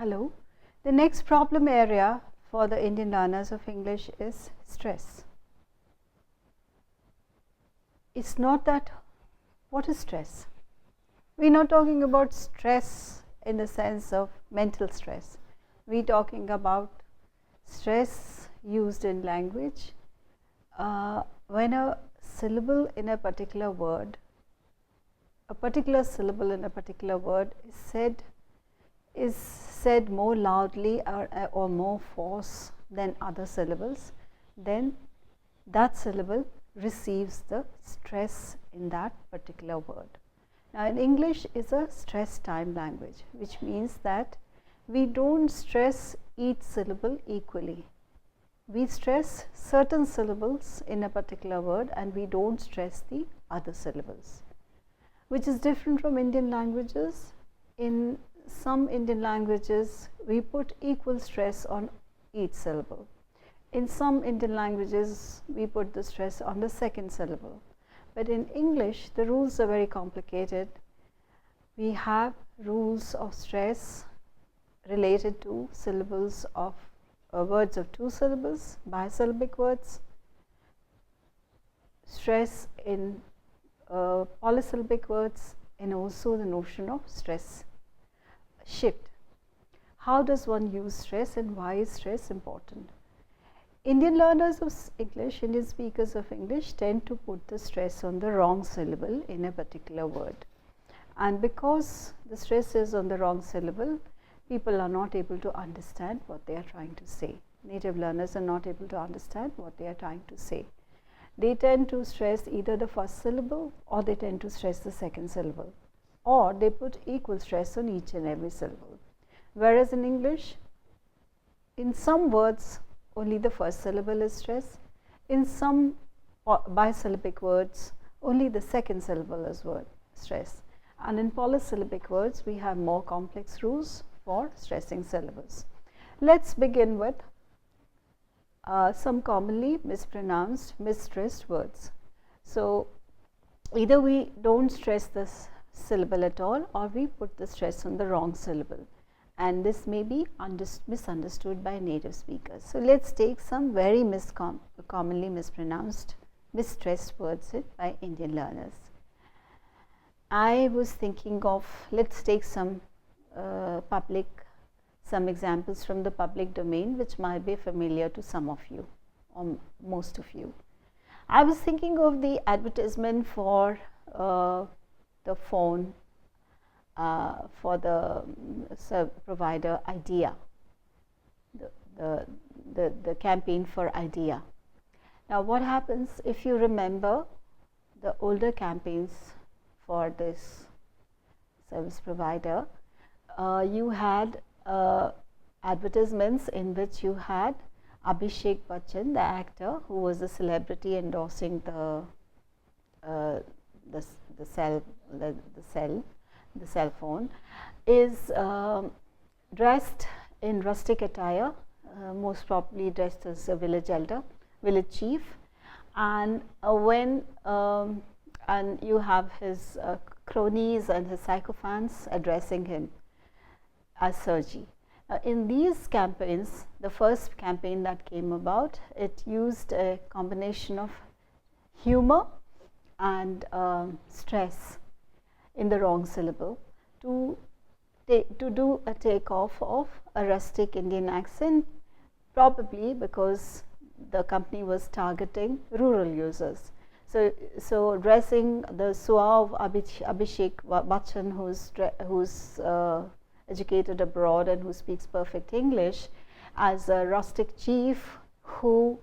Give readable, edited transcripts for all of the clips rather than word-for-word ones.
Hello. The next problem area for the Indian learners of English is stress. It's not that, what is stress? We're not talking about stress in the sense of mental stress. We're talking about stress used in language when a syllable in a particular word, a particular syllable in a particular word is said more loudly or more force than other syllables, then that syllable receives the stress in that particular word. Now, in English is a stress time language, which means that we don't stress each syllable equally. We stress certain syllables in a particular word and we don't stress the other syllables, which is different from Indian languages. In some Indian languages, we put equal stress on each syllable. In some Indian languages, we put the stress on the second syllable. But in English, the rules are very complicated. We have rules of stress related to syllables of words of two syllables, bisyllabic words, stress in polysyllabic words, and also the notion of stress shift. How does one use stress and why is stress important? Indian learners of English, Indian speakers of English tend to put the stress on the wrong syllable in a particular word. And because the stress is on the wrong syllable, people are not able to understand what they are trying to say. Native learners are not able to understand what they are trying to say. They tend to stress either the first syllable or they tend to stress the second syllable, or they put equal stress on each and every syllable. Whereas in English, in some words, only the first syllable is stressed. In some bisyllabic words, only the second syllable is stressed. And in polysyllabic words, we have more complex rules for stressing syllables. Let's begin with some commonly mispronounced, misstressed words. So, either we don't stress this syllable at all or we put the stress on the wrong syllable. And this may be misunderstood by native speakers. So, let's take some very commonly mispronounced, misstressed words by Indian learners. I was thinking of, let's take some examples from the public domain which might be familiar to some of you or most of you. I was thinking of the advertisement for the phone for the provider Idea, the campaign for Idea. Now, what happens if you remember the older campaigns for this service provider? You had advertisements in which you had Abhishek Bachchan, the actor, who was a celebrity endorsing the cell phone, is dressed in rustic attire, most probably dressed as a village elder, village chief, and and you have his cronies and his sycophants addressing him as Sirji. In these campaigns, the first campaign that came about, it used a combination of humor and stress in the wrong syllable to do a takeoff of a rustic Indian accent, probably because the company was targeting rural users. So addressing the suave Abhishek Bachchan, who's educated abroad and who speaks perfect English, as a rustic chief who's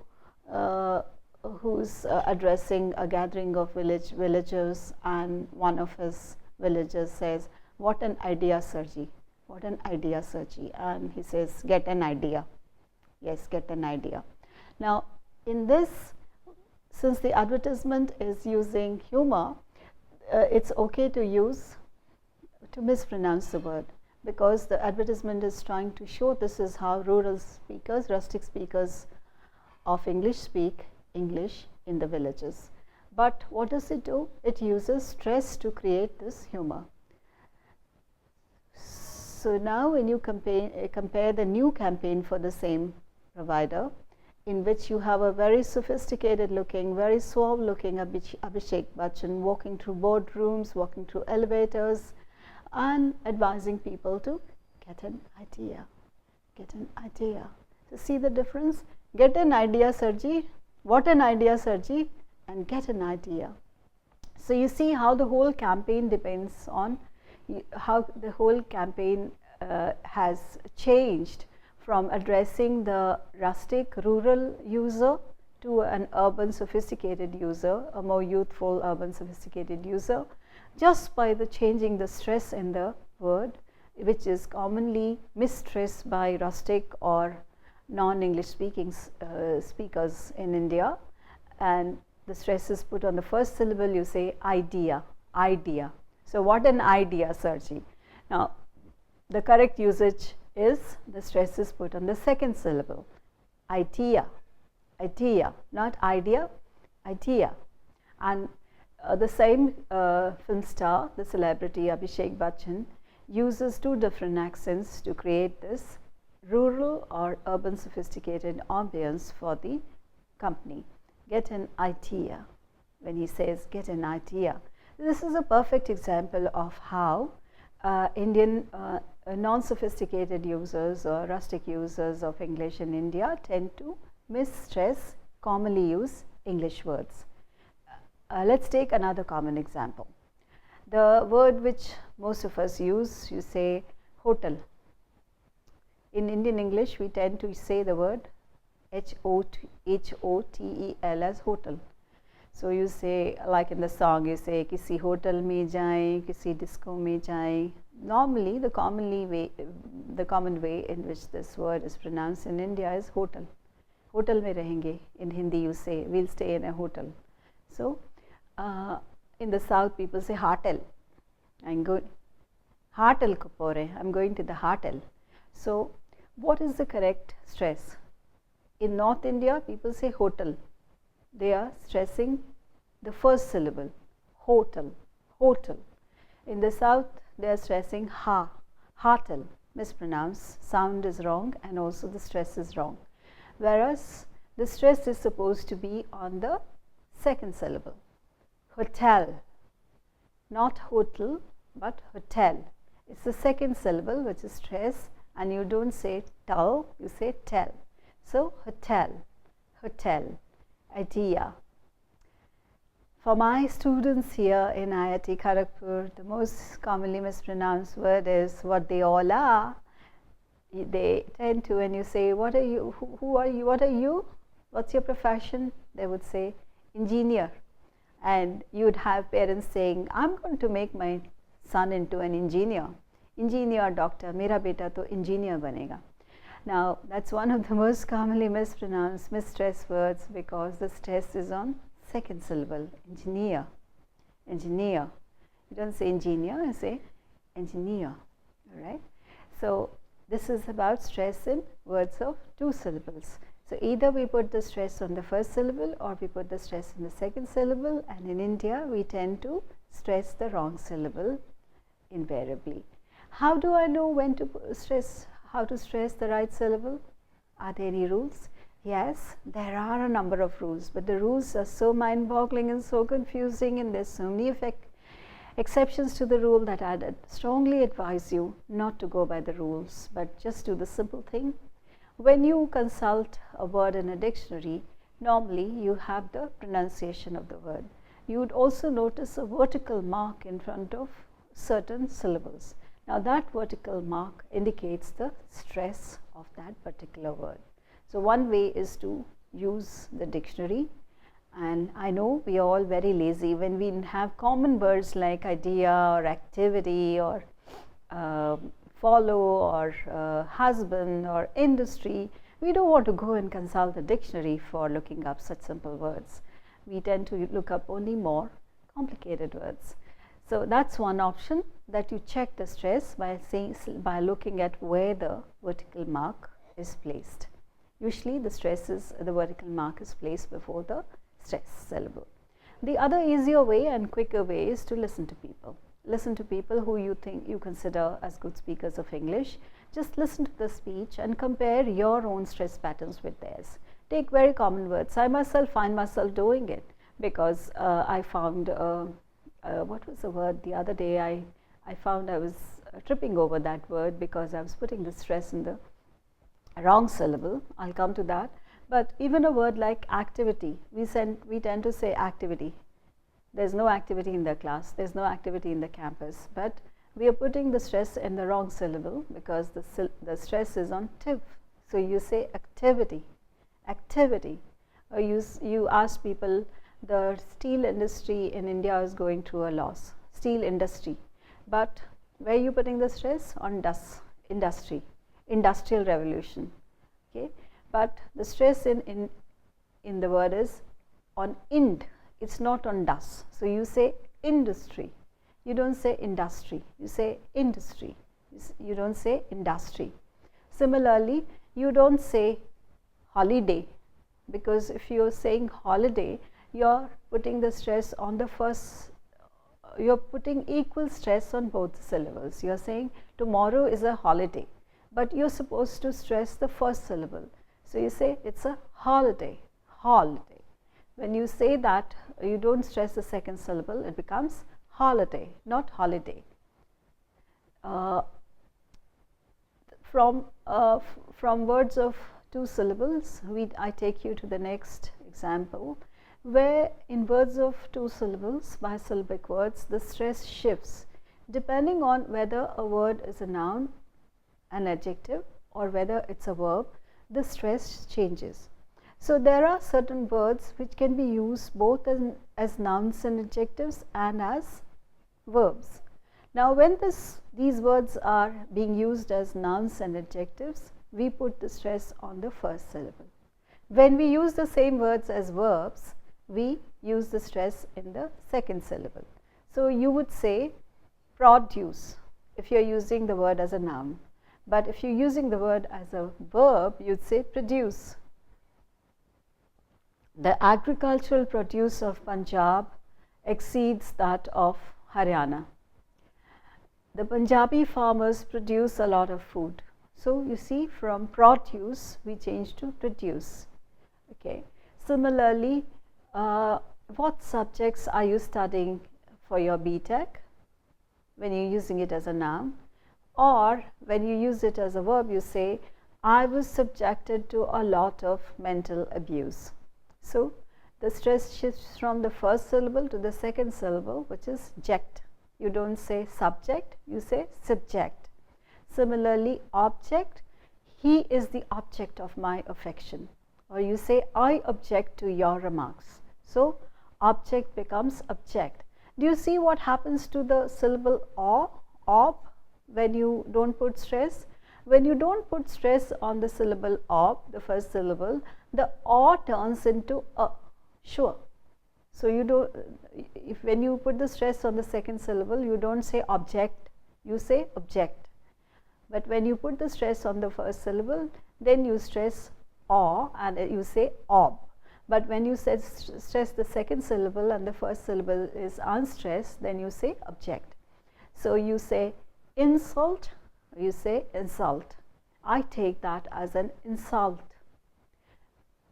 addressing a gathering of villagers, and one of his villagers says, "What an idea, Sirji! What an idea, Sirji!" And he says, "Get an idea." Yes, get an idea. Now, in this, since the advertisement is using humor, it's okay to mispronounce the word, because the advertisement is trying to show this is how rural speakers, rustic speakers of English speak English in the villages. But what does it do? It uses stress to create this humor. So now when you compare the new campaign for the same provider, in which you have a very sophisticated looking, very suave looking Abhishek Bachchan walking through boardrooms, walking through elevators, and advising people to get an idea. Get an idea. So see the difference? Get an idea, Sarji. What an idea, Sarji, and get an idea. So you see how the whole campaign depends on how the whole campaign has changed from addressing the rustic rural user to an urban sophisticated user, a more youthful urban sophisticated user, just by the changing the stress in the word, which is commonly misstressed by rustic or non-English speaking speakers in India, and the stress is put on the first syllable. You say idea, idea. So what an idea, Sarji. Now the correct usage is the stress is put on the second syllable, idea, idea, not idea, idea. And the same film star, the celebrity Abhishek Bachchan, uses two different accents to create this rural or urban sophisticated ambience for the company. Get an idea. When he says get an idea, this is a perfect example of how Indian non-sophisticated users or rustic users of English in India tend to misstress commonly used English words. Let's take another common example. The word which most of us use, you say hotel. In Indian English, we tend to say the word H-O-T-E-L as hotel. So you say, like in the song, you say kisi hotel mein jaye, kisi disco mein jaye. Normally, the common way in which this word is pronounced in India is hotel. Hotel mein rahenge. In Hindi, you say we'll stay in a hotel. So in the South, people say hotel. I'm going hotel ko pore. I'm going to the hotel. So what is the correct stress? In North India, people say hotel. They are stressing the first syllable, hotel, hotel. In the South, they are stressing ha, hotel, mispronounced, sound is wrong, and also the stress is wrong. Whereas the stress is supposed to be on the second syllable, hotel, not hotel, but hotel. It's the second syllable which is stressed, and you don't say tell, you say tell. So hotel, hotel, idea. For my students here in IIT Kharagpur, the most commonly mispronounced word is what they all are. They tend to, when you say, what are you, who are you, what are you, what's your profession, they would say engineer. And you would have parents saying, I'm going to make my son into an engineer. Engineer, doctor, mera beta to engineer banega. Now that's one of the most commonly mispronounced, misstressed words, because the stress is on second syllable, engineer, engineer. You don't say engineer, you say engineer, all right? So this is about stress in words of two syllables. So either we put the stress on the first syllable or we put the stress in the second syllable, and in India we tend to stress the wrong syllable invariably. How do I know when to stress, how to stress the right syllable? Are there any rules? Yes, there are a number of rules, but the rules are so mind-boggling and so confusing, and there's so many exceptions to the rule that I'd strongly advise you not to go by the rules, but just do the simple thing. When you consult a word in a dictionary, normally you have the pronunciation of the word. You would also notice a vertical mark in front of certain syllables. Now that vertical mark indicates the stress of that particular word. So one way is to use the dictionary, and I know we are all very lazy. When we have common words like idea or activity or follow or husband or industry, we don't want to go and consult the dictionary for looking up such simple words. We tend to look up only more complicated words. So that's one option, that you check the stress by looking at where the vertical mark is placed. Usually the vertical mark is placed before the stress syllable. The other easier way and quicker way is to listen to people. listen to people who you think you consider as good speakers of English. Just listen to the speech and compare your own stress patterns with theirs. Take very common words. I myself find myself doing it because I found, what was the word the other day, I found I was tripping over that word because I was putting the stress in the wrong syllable. I'll come to that. But even a word like activity, we tend to say activity. There's no activity in the class, there's no activity in the campus, but we are putting the stress in the wrong syllable because the stress is on tiv. So you say activity, activity. Or you ask people, the steel industry in India is going through a loss, steel industry. But where are you putting the stress? On industry, industrial revolution. Okay? But the stress in the word is on ind, it's not on das. So you say industry, you don't say industry, you say industry, you don't say industry. Similarly, you don't say holiday, because if you're saying holiday, you're putting the stress on the first, you're putting equal stress on both syllables. You're saying tomorrow is a holiday, but you're supposed to stress the first syllable. So you say it's a holiday, holiday. When you say that, you don't stress the second syllable, it becomes holiday, not holiday. From words of two syllables, I take you to the next example, where in words of two syllables, bisyllabic words, the stress shifts depending on whether a word is a noun, an adjective, or whether it's a verb. The stress changes. So there are certain words which can be used both as nouns and adjectives and as verbs. Now when these words are being used as nouns and adjectives, we put the stress on the first syllable. When we use the same words as verbs, we use the stress in the second syllable. So you would say produce if you are using the word as a noun. But if you're using the word as a verb, you'd say produce. The agricultural produce of Punjab exceeds that of Haryana. The Punjabi farmers produce a lot of food. So you see, from produce we change to produce. Okay. Similarly, what subjects are you studying for your BTech when you're using it as a noun? Or when you use it as a verb, you say, I was subjected to a lot of mental abuse. So the stress shifts from the first syllable to the second syllable, which is ject. You don't say subject, you say subject. Similarly, object, he is the object of my affection. Or you say, I object to your remarks. So object becomes object. Do you see what happens to the syllable ob, when you don't put stress? When you don't put stress on the syllable ob, the first syllable, the or turns into a, sure. So you don't, when you put the stress on the second syllable, you don't say object, you say object. But when you put the stress on the first syllable, then you stress or and you say ob. But when you stress the second syllable and the first syllable is unstressed, then you say object. So you say insult, you say insult. I take that as an insult.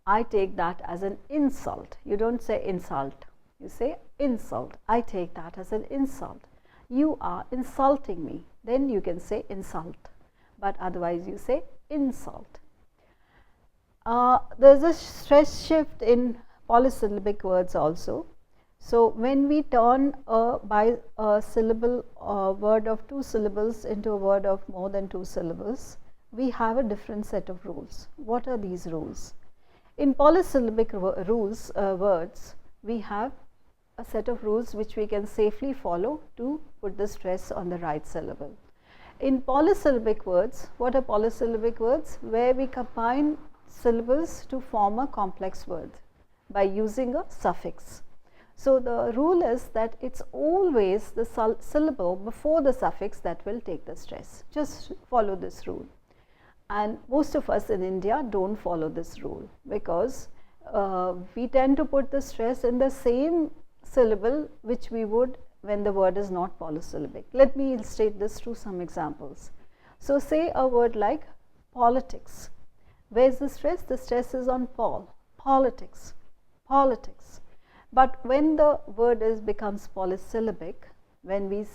I take that as an insult. You don't say insult, you say insult. I take that as an insult. You are insulting me, then you can say insult, but otherwise you say insult. There is a stress shift in polysyllabic words also. So when we turn a syllable word of two syllables into a word of more than two syllables, we have a different set of rules. What are these rules? In polysyllabic words, we have a set of rules which we can safely follow to put the stress on the right syllable. In polysyllabic words, what are polysyllabic words? Where we combine syllables to form a complex word by using a suffix. So the rule is that it's always the syllable before the suffix that will take the stress. Just follow this rule. And most of us in India don't follow this rule because we tend to put the stress in the same syllable which we would when the word is not polysyllabic. Let me illustrate this through some examples. So say a word like politics. Where is the stress? The stress is on politics, politics. But when the word becomes polysyllabic, when we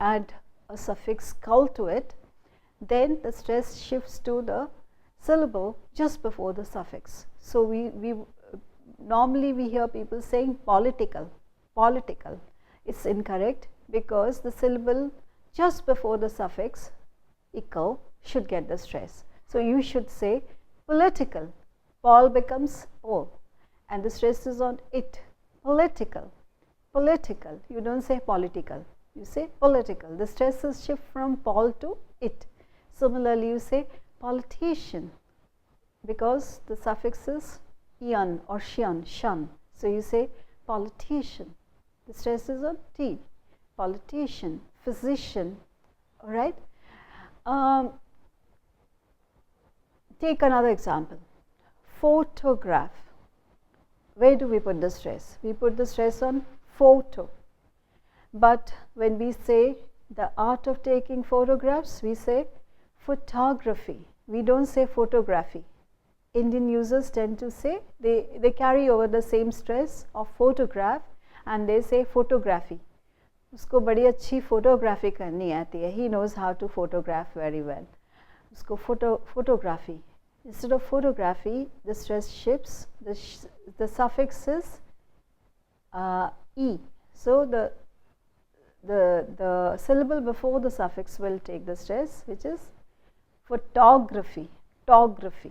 add a suffix "cul" to it, then the stress shifts to the syllable just before the suffix. So we normally we hear people saying political. It's incorrect, because the syllable just before the suffix "ical" should get the stress. So you should say political. Pol becomes O, and the stress is on it. Political. You don't say political, you say political. The stresses shift from pol to it. Similarly, you say politician, because the suffix is ian or shan. So you say politician. The stress is on T. Politician, physician. All right. Take another example. Photograph. Where do we put the stress? We put the stress on photo. But when we say the art of taking photographs, we say photography. We don't say photography. Indian users tend to say, they carry over the same stress of photograph and they say photography. उसको बड़ी अच्छी photography करनी आती है. He knows how to photograph very well. उसको photography. Instead of photography, the stress shifts. The suffix is e. So the syllable before the suffix will take the stress, which is photography. Photographer.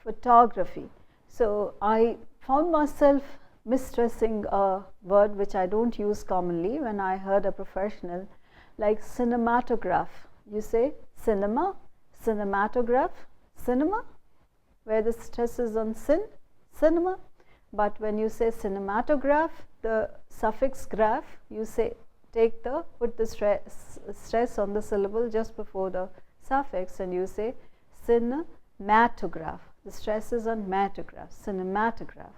Photography. So I found myself misstressing a word which I don't use commonly when I heard a professional like cinematograph. You say cinema, cinematograph, cinema, where the stress is on cinema. But when you say cinematograph, the suffix graph, you say put the stress on the syllable just before the suffix, and you say cinematograph. The stress is on matograph, cinematograph.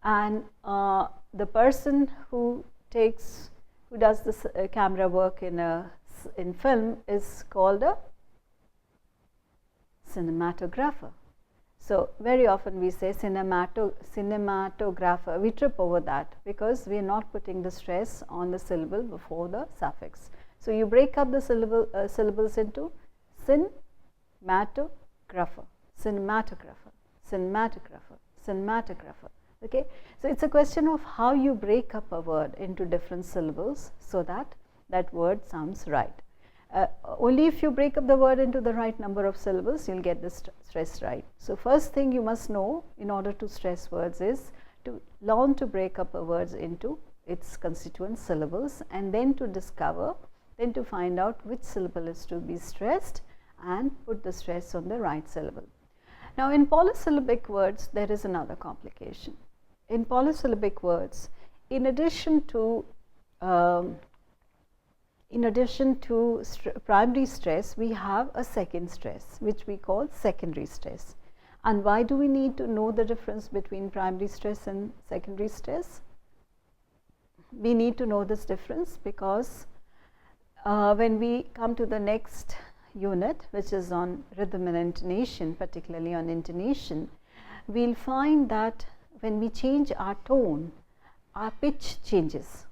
And the person who does this camera work in film is called a cinematographer. So very often we say cinematographer. We trip over that because we are not putting the stress on the syllable before the suffix. So you break up the syllables into cinematographer. Okay, so it's a question of how you break up a word into different syllables so that that word sounds right. Only if you break up the word into the right number of syllables, you'll get the stress right. So first thing you must know in order to stress words is to learn to break up a word into its constituent syllables, and then to find out which syllable is to be stressed and put the stress on the right syllable. Now in polysyllabic words, there is another complication. In polysyllabic words, in addition to primary stress, we have a second stress, which we call secondary stress. And why do we need to know the difference between primary stress and secondary stress? We need to know this difference because when we come to the next unit, which is on rhythm and intonation, particularly on intonation, we'll find that when we change our tone, our pitch changes.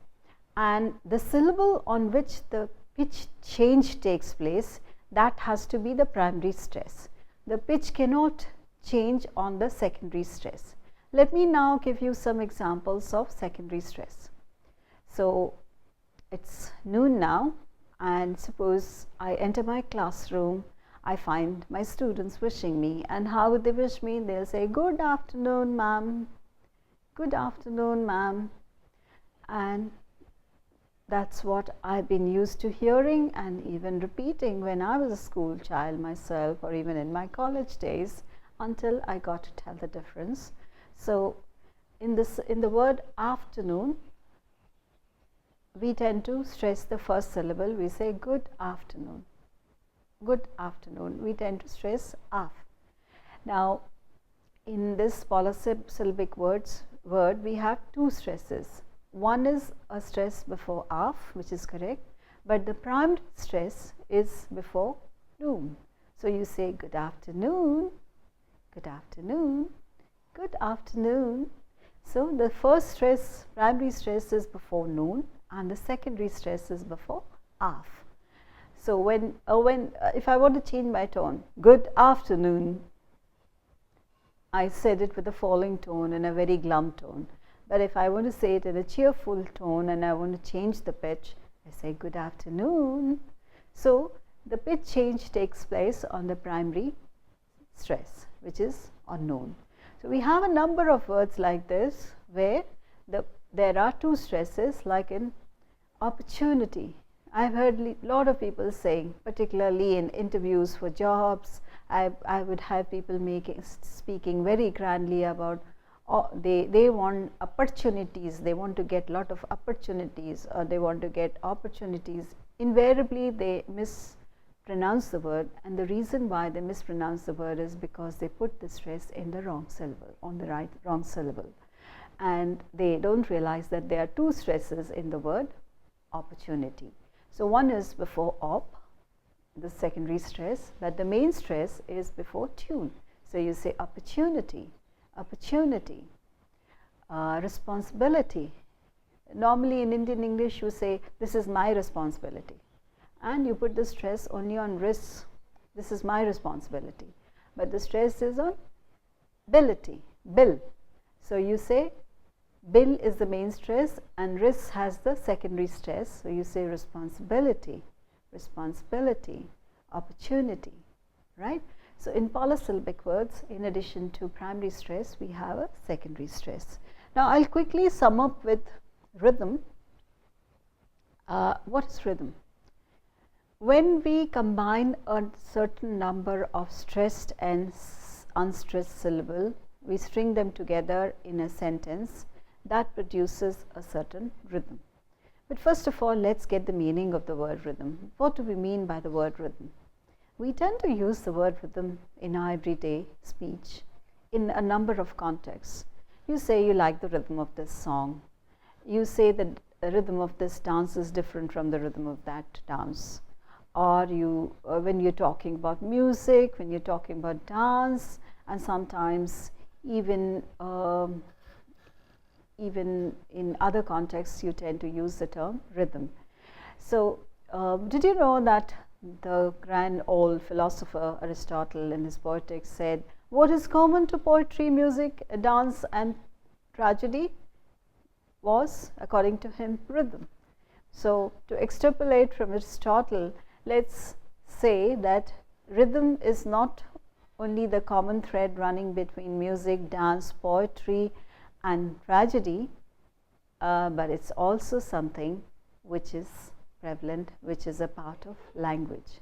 And the syllable on which the pitch change takes place, that has to be the primary stress. The pitch cannot change on the secondary stress. Let me now give you some examples of secondary stress. So it's noon now, and suppose I enter my classroom, I find my students wishing me, and how would they wish me? They'll say, "Good afternoon, ma'am. Good afternoon, ma'am." And that's what I've been used to hearing and even repeating when I was a school child myself, or even in my college days, until I got to tell the difference. So in the word afternoon, we tend to stress the first syllable. We say good afternoon. Good afternoon. We tend to stress af. Now in this polysyllabic word we have two stresses. One is a stress before af, which is correct, but the primed stress is before noon. So you say good afternoon, good afternoon, good afternoon. So the first stress, primary stress, is before noon, and the secondary stress is before af. So when if I want to change my tone, good afternoon, I said it with a falling tone and a very glum tone. But if I want to say it in a cheerful tone and I want to change the pitch, I say good afternoon. So the pitch change takes place on the primary stress, which is on noon. So we have a number of words like this where there are two stresses, like in opportunity. I've heard a lot of people saying, particularly in interviews for jobs, I would have people speaking very grandly about they want opportunities, they want to get lot of opportunities, or they want to get opportunities. Invariably they mispronounce the word, and the reason why they mispronounce the word is because they put the stress in the wrong syllable, on the wrong syllable, and they don't realize that there are two stresses in the word opportunity. So one is before op, the secondary stress, but the main stress is before tune. So you say opportunity, opportunity, responsibility. Normally in Indian English you say this is my responsibility, and you put the stress only on ris, this is my responsibility, but the stress is on ability, bill. So you say bill is the main stress and ris has the secondary stress. So you say responsibility, responsibility, opportunity, right? So in polysyllabic words, in addition to primary stress, we have a secondary stress. Now I'll quickly sum up with rhythm. What is rhythm? When we combine a certain number of stressed and unstressed syllable, we string them together in a sentence that produces a certain rhythm. But first of all, let's get the meaning of the word rhythm. What do we mean by the word rhythm? We tend to use the word rhythm in our everyday speech in a number of contexts. You say you like the rhythm of this song. You say that the rhythm of this dance is different from the rhythm of that dance. Or you, when you're talking about music, when you're talking about dance, and sometimes even in other contexts you tend to use the term rhythm. So did you know that the grand old philosopher Aristotle in his Poetics said, what is common to poetry, music, dance and tragedy was, according to him, rhythm. So to extrapolate from Aristotle, let's say that rhythm is not only the common thread running between music, dance, poetry and tragedy, but it's also something which is prevalent, which is a part of language.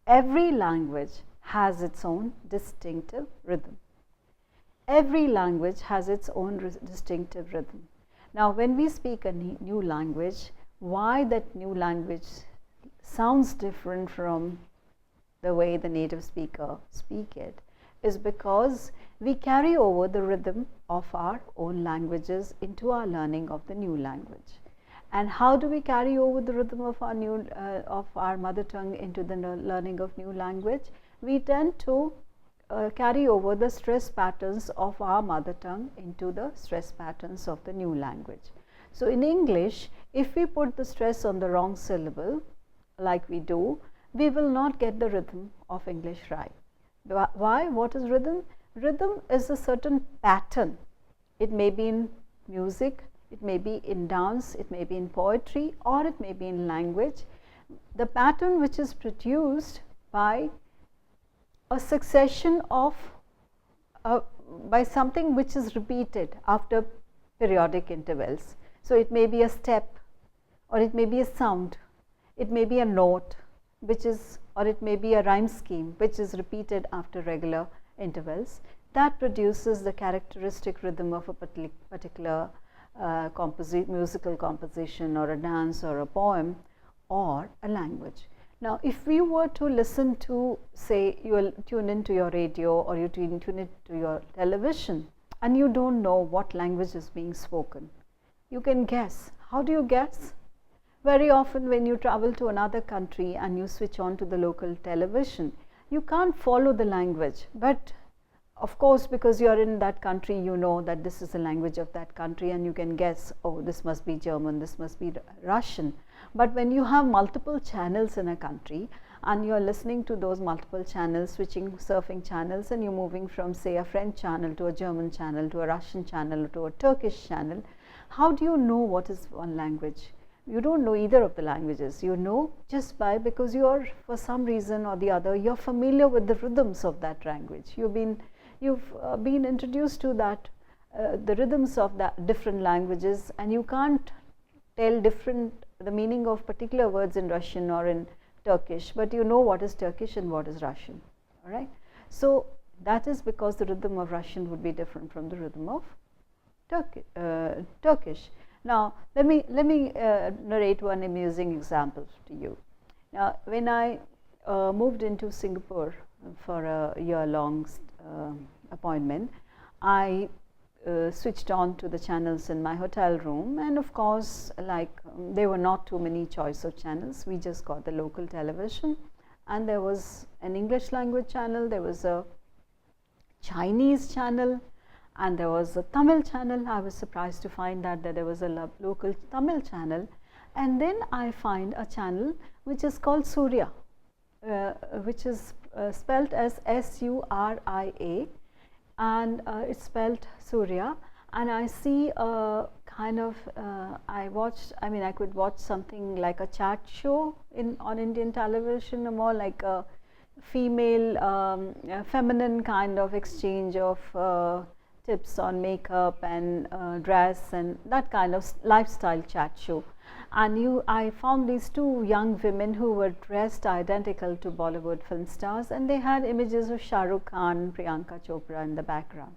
Every language has its own distinctive rhythm. Every language has its own distinctive rhythm. Now, when we speak a new language, why that new language sounds different from the way the native speaker speak it is because we carry over the rhythm of our own languages into our learning of the new language. And how do we carry over the rhythm of our mother tongue into the learning of new language? We tend to carry over the stress patterns of our mother tongue into the stress patterns of the new language. So in English, if we put the stress on the wrong syllable, like we do, we will not get the rhythm of English right. Why? What is rhythm? Rhythm is a certain pattern. It may be in music, it may be in dance, it may be in poetry, or it may be in language. The pattern which is produced by a succession of by something which is repeated after periodic intervals. So it may be a step, or it may be a sound, it may be a note, which is, or it may be a rhyme scheme which is repeated after regular intervals. That produces the characteristic rhythm of a particular musical composition, or a dance, or a poem, or a language. Now, if we were to listen to, say, you will tune into your radio or you tune into your television and you don't know what language is being spoken, you can guess. How do you guess? Very often when you travel to another country and you switch on to the local television, you can't follow the language, but of course, because you are in that country, you know that this is the language of that country and you can guess, oh, this must be German, this must be Russian. But when you have multiple channels in a country and you are listening to those multiple channels, switching, surfing channels, and you're moving from, say, a French channel to a German channel to a Russian channel to a Turkish channel, how do you know what is one language? You don't know either of the languages. You know just because you are, for some reason or the other, you're familiar with the rhythms of that language. You've been introduced to that, the rhythms of that different languages, and you can't tell the meaning of particular words in Russian or in Turkish, but you know what is Turkish and what is Russian. All right. So that is because the rhythm of Russian would be different from the rhythm of Turkish. Now, let me narrate one amusing example to you. Now, when I moved into Singapore for a year-long appointment, I switched on to the channels in my hotel room, and of course, like there were not too many choice of channels. We just got the local television, and there was an English language channel, there was a Chinese channel, and there was a Tamil channel. I was surprised to find that there was a local Tamil channel, and then I find a channel which is called Surya, which is spelled as S-U-R-I-A, and it's spelled Surya, and I see a kind of I could watch something like a chat show on Indian television, or more like a female feminine kind of exchange of tips on makeup and dress and that kind of lifestyle chat show. And I found these two young women who were dressed identical to Bollywood film stars, and they had images of Shah Rukh Khan, Priyanka Chopra in the background.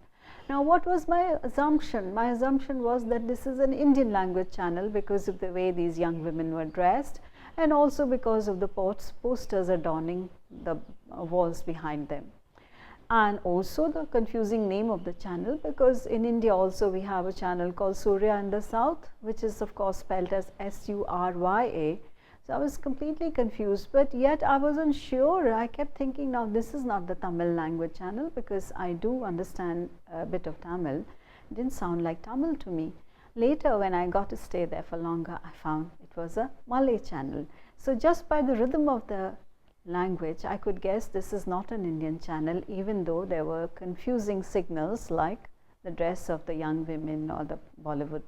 Now, what was my assumption? My assumption was that this is an Indian language channel because of the way these young women were dressed, and also because of the posters adorning the walls behind them. And also the confusing name of the channel, because in India also we have a channel called Surya in the south, which is of course spelled as S-U-R-Y-A. So I was completely confused, but yet I wasn't sure. I kept thinking, now this is not the Tamil language channel, because I do understand a bit of Tamil. It didn't sound like Tamil to me. Later, when I got to stay there for longer, I found it was a Malay channel. So just by the rhythm of the language, I could guess this is not an Indian channel, even though there were confusing signals like the dress of the young women or the Bollywood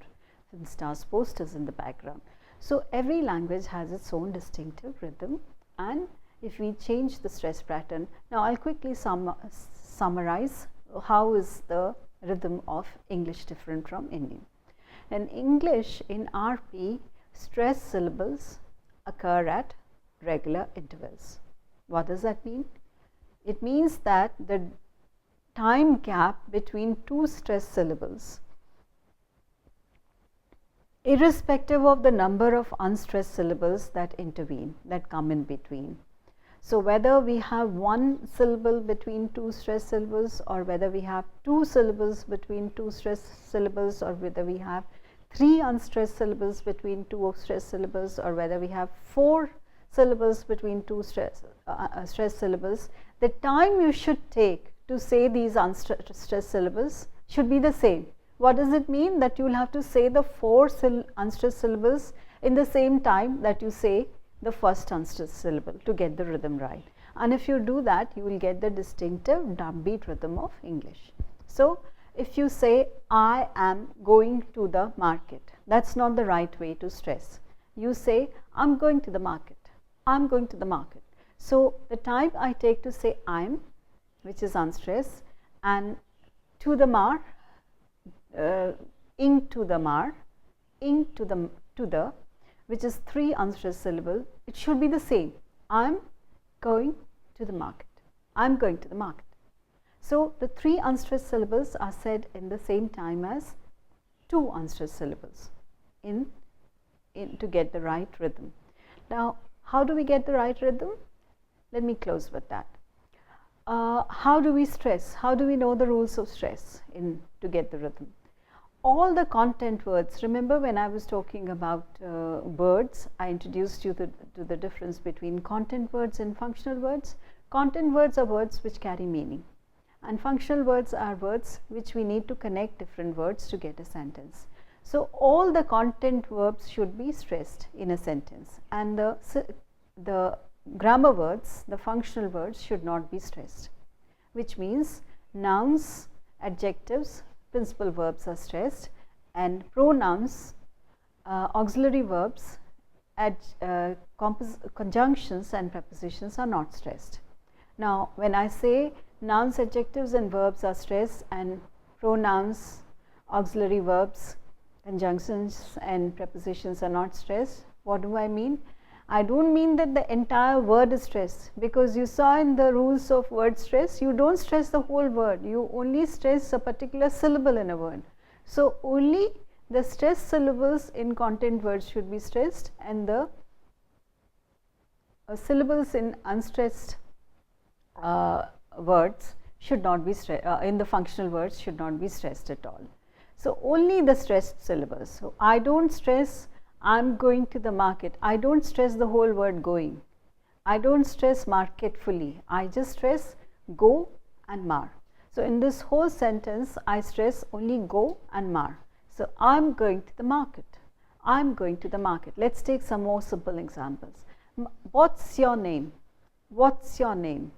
film stars posters in the background. So every language has its own distinctive rhythm, and if we change the stress pattern, now I'll quickly summarize how is the rhythm of English different from Indian. In English, in RP, stress syllables occur at regular intervals. What does that mean? It means that the time gap between two stress syllables, irrespective of the number of unstressed syllables that intervene, that come in between. So whether we have one syllable between two stressed syllables, or whether we have two syllables between two stressed syllables, or whether we have three unstressed syllables between two stressed syllables, or whether we have four syllables between two stressed syllables, the time you should take to say these unstressed syllables should be the same. What does it mean? That you will have to say the four unstressed syllables in the same time that you say the first unstressed syllable to get the rhythm right. And if you do that, you will get the distinctive downbeat rhythm of English. So if you say, I am going to the market, that's not the right way to stress. You say, I'm going to the market. I'm going to the market. So the time I take to say I'm, which is unstressed, and to the mar, into the mar, into the, which is three unstressed syllables, it should be the same. I'm going to the market. I'm going to the market. So the three unstressed syllables are said in the same time as two unstressed syllables to get the right rhythm. Now, How do we get the right rhythm? Let me close with that. How do we stress? How do we know the rules of stress to get the rhythm? All the content words, remember when I was talking about words, I introduced you to the difference between content words and functional words. Content words are words which carry meaning, and functional words are words which we need to connect different words to get a sentence. So all the content verbs should be stressed in a sentence, and the grammar words, the functional words, should not be stressed, which means nouns, adjectives, principal verbs are stressed, and pronouns, auxiliary verbs, conjunctions and prepositions are not stressed. Now, when I say nouns, adjectives and verbs are stressed and pronouns, auxiliary verbs, conjunctions and prepositions are not stressed, what do I mean? I don't mean that the entire word is stressed, because you saw in the rules of word stress, you don't stress the whole word, you only stress a particular syllable in a word. So only the stressed syllables in content words should be stressed, and the syllables in unstressed words should not be stressed, in the functional words should not be stressed at all. So only the stressed syllables. So I don't stress I'm going to the market. I don't stress the whole word going. I don't stress market fully. I just stress go and mar. So in this whole sentence, I stress only go and mar. So I'm going to the market. I'm going to the market. Let's take some more simple examples. What's your name? What's your name?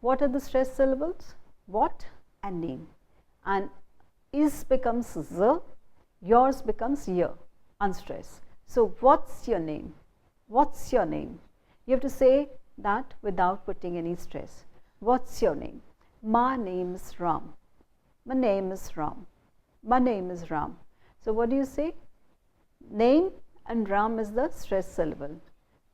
What are the stressed syllables? What and name. And is becomes z, yours becomes year, unstressed. So what's your name? What's your name? You have to say that without putting any stress. What's your name? My name is Ram. My name is Ram. My name is Ram. So what do you say? Name and Ram is the stressed syllable.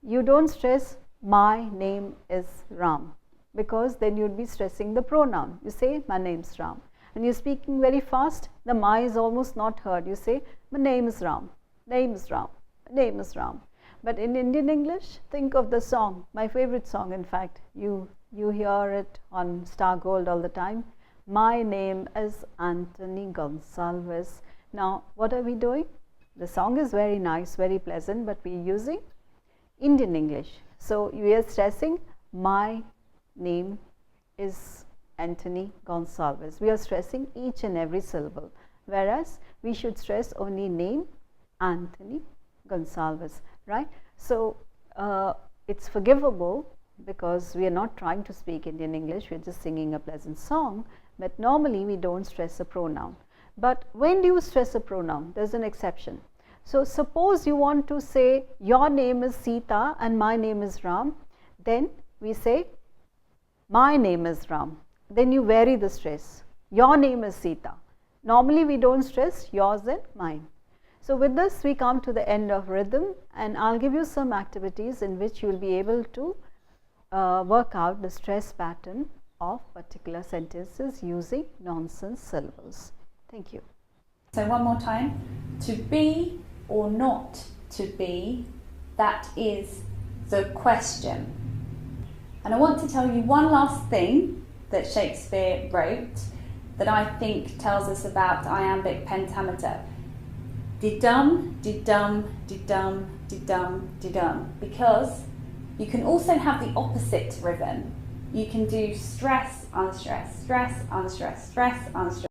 You don't stress my name is Ram, because then you'd be stressing the pronoun. You say my name's Ram. And you're speaking very fast, the my is almost not heard. You say my name is Ram. Name is Ram. Name is Ram. But in Indian English, think of the song, my favorite song, in fact, you hear it on Star Gold all the time. My name is Anthony Gonsalves. Now, what are we doing? The song is very nice, very pleasant, but we're using Indian English. So we are stressing my name is Anthony Gonsalves. We are stressing each and every syllable, whereas we should stress only name, Anthony Gonsalves, right? So it's forgivable because we are not trying to speak Indian English, we are just singing a pleasant song, but normally we don't stress a pronoun. But when do you stress a pronoun? There's an exception. So suppose you want to say your name is Sita and my name is Ram, then we say my name is Ram. Then you vary the stress. Your name is Sita. Normally we don't stress yours and mine. So with this we come to the end of rhythm, and I'll give you some activities in which you will be able to work out the stress pattern of particular sentences using nonsense syllables. Thank you. So one more time. To be or not to be, that is the question. And I want to tell you one last thing that Shakespeare wrote that I think tells us about iambic pentameter. Did-dum, did-dum, did-dum, did-dum, did-dum. Because you can also have the opposite rhythm. You can do stress, unstress, stress, unstress, stress, unstress.